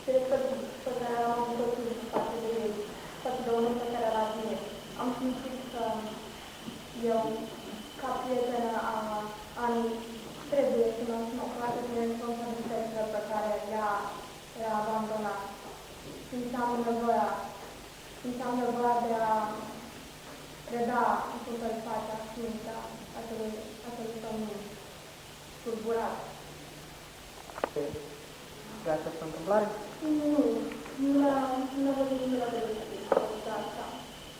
Cred că am pătut față de ei, față de omul pe care l-a bine. Am simțit că eu, ca prietenă a Anei, trebuie să mă facă din responsabilitățile pe care le-a abandonat. Simțeam nevoia de a reda suprafacea sfință acelui pământ tulburat. De această întâmplare? Nu am văzut niciodată de asta.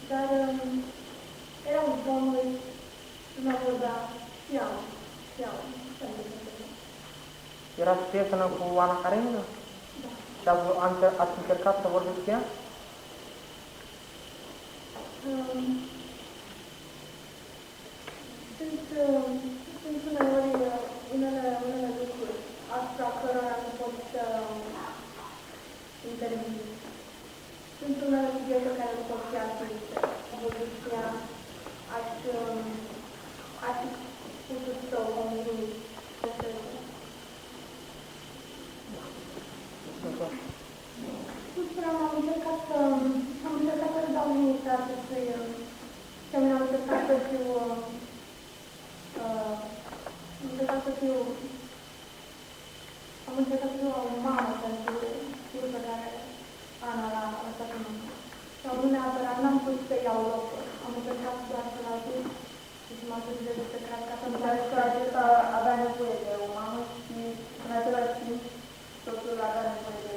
Dar era un pomul și mă vorbea și am. Erați prietenă cu Ana Karenina? Da. Și ați încercat să vorbiți cu ea? Sunt unele lucruri asupra cărora nu pot să intervin. Sunt unele subiecte care nu pot fi atinse. Evoluția aș fi putut să o conving. Am încercat să dau limită acestui semn, am încercat să fiu o mamă pentru fiul pe care Ana l-a lăsat în mână. Sau nu neapărat, n-am putut să iau locul. Am încercat doar să-l ajut și să mă ajut de cred ca să-mi dea că acesta avea nevoie de o mamă și în același timp totul avea nevoie de...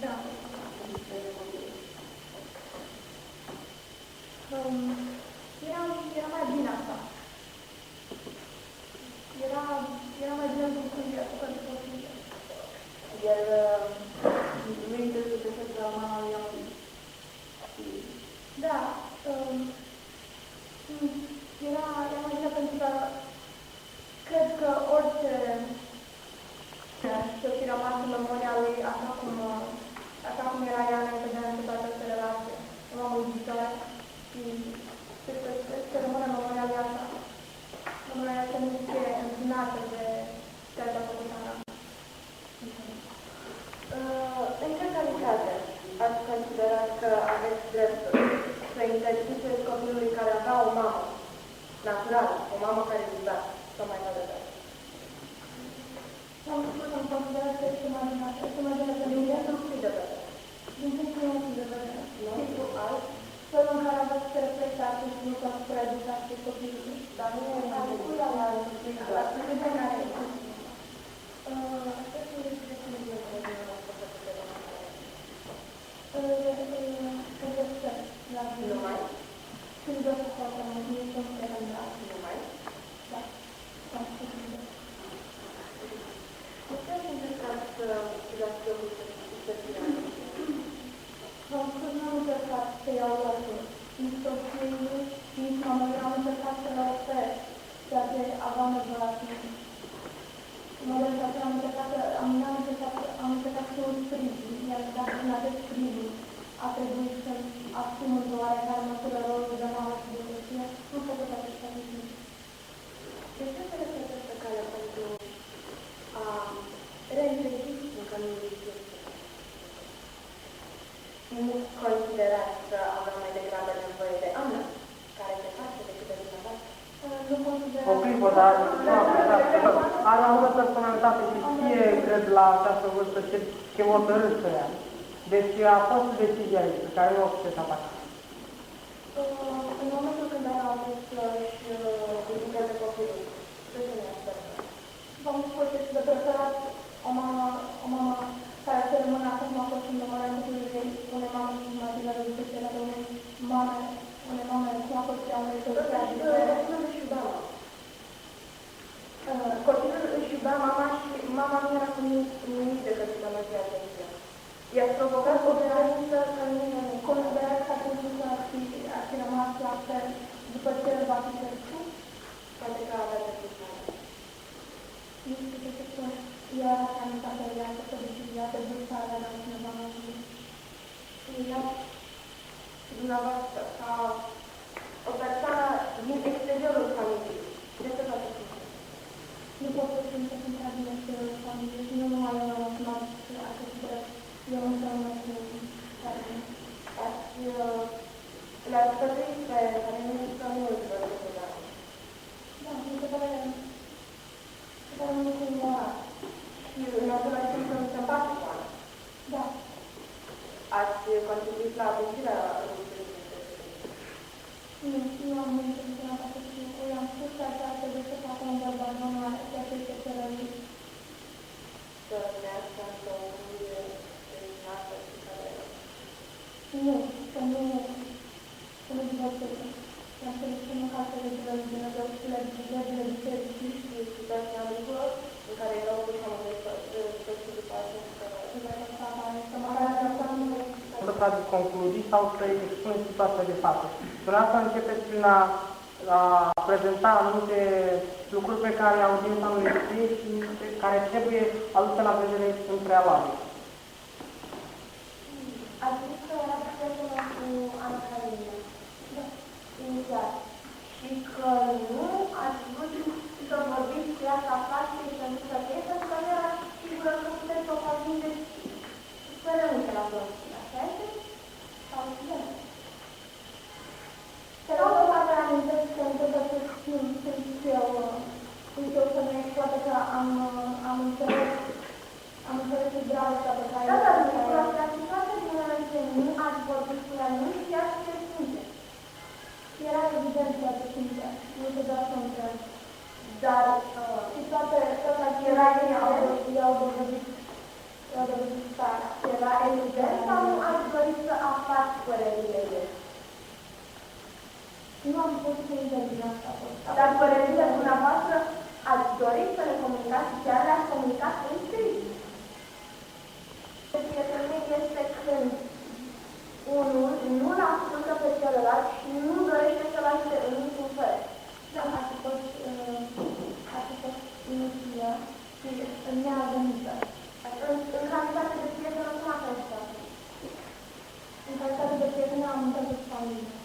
Da. Era mai bine asta. Era mai bine pentru copii. Iar nu interesează de la mama lui Ioan. Da. Era mai bine pentru că cred că orice să fi rămas în memoria lui așa cum era ea înainte de această relație. O mamă iubitoare și să rămână în memoria lui așa. Memoria să nu fie împinată de ceea ce a făcut Ana. În ce calitate ați considerat că aveți dreptul să interziceți copilului care avea o mamă naturală, o mamă care iubea, să mai vă vedea? Am considerat că este mai bine să din punctul de vedere. Din punctul meu de vedere. Tipul alt, felul în care aveți să respectați și nu asupra educației copilului. Dar nu e mai mult la de care a trebuit să asum într-o oarecare măsură rolul de mamă și de soție, nu făcut acesta nimic. De ce se reflectă pe calea pentru a reîntregi încă nu există? Nu considerați că avem mai degrabă nevoie de Ana, care se face decât de dumneavoastră? Nu considerați... O clipă, dar are o multă personalitate și știe, cred, la această vârstă ce o tărâsă ea. Deci a fost decizia aici, pe care nu o puteți ataca. În momentul când am avut și vizită de copil, ce se ne așteptă? V-am spus că este de preferat o mamă care să rămână așa cum a fost în momentul ei, unei mame mai bine de decât de unei mame cum a fost ea unei soții. Copilul își iubea mama. Copilul își iubea mama și mama nu era cu nimic decât să mă fie atenția. I-ați provocat o violență că nu considerați că atunci ar fi rămas la fel după ce el va fi crescut? Poate că avea de frustrare. Nu știu ce să spun. Ea a anunțat că ea să decizia de vârstarea la cineva mai bine. Și ea și dumneavoastră, ca o persoană din exteriorul familiei, de ce v-ați spus? Nu pot să spun că sunt din exteriorul familiei și nu numai eu am asumat care nu există mult de lucruri. Da, mi se pare un lucru imoral. Și în același timp să împace cu oameni. Da. Ați contribuit la atențirea lucrurilor. Nu am intenționat acest lucru. I-am spus că așa trebuie să facă un bărbat normal, ceea ce este rărit. Să nească într-o unde terminată și care... Nu, să nu divorțeze. Dar să le spună ca să le dă Dumnezeu și legile bisericii și situația lucrurilor în care erau cu șamănei să și după aceea să măcar să nu să trageți concluzii sau să expuneți situația de față. Dumneavoastră începeți prin a prezenta anumite lucruri pe care audiența nu le știe și care trebuie aduse la vedere în prealabil. Ați zis că era prietenă cu Ana Carolina. Da. Inițial. Și că nu ați vrut să vorbiți cu ea să aflați ce este întâmplă cu ei, pentru că nu era sigură că puteți să o convingeți să rămâne la vorbiți. Așa este? Sau nu? Să rog să vă amintesc că întâmplă să știu eu să nu exploate că am înțeles și dragostea pe care... Da, dar situația din moment ce nu ați vorbit cu ea, nu știa și ce simte. Era evident ceea ce simte, nu se doar să întreb. Dar și toate era i-au dovedit starea. Era evident sau nu ați dorit să aflați părerile ei? Nu am putut să intervin asta. Dar părerile dumneavoastră ați dorit să le comunicați și chiar le-ați comunicat în scris. Prietenul este când unul nu-l ascultă pe celălalt și nu dorește să-l ajute în niciun fel. Da, ar fi fost inutilă și neavenită. În calitate de prietenă, cum ați făcut? În calitate de prietenă am întâlnit familie.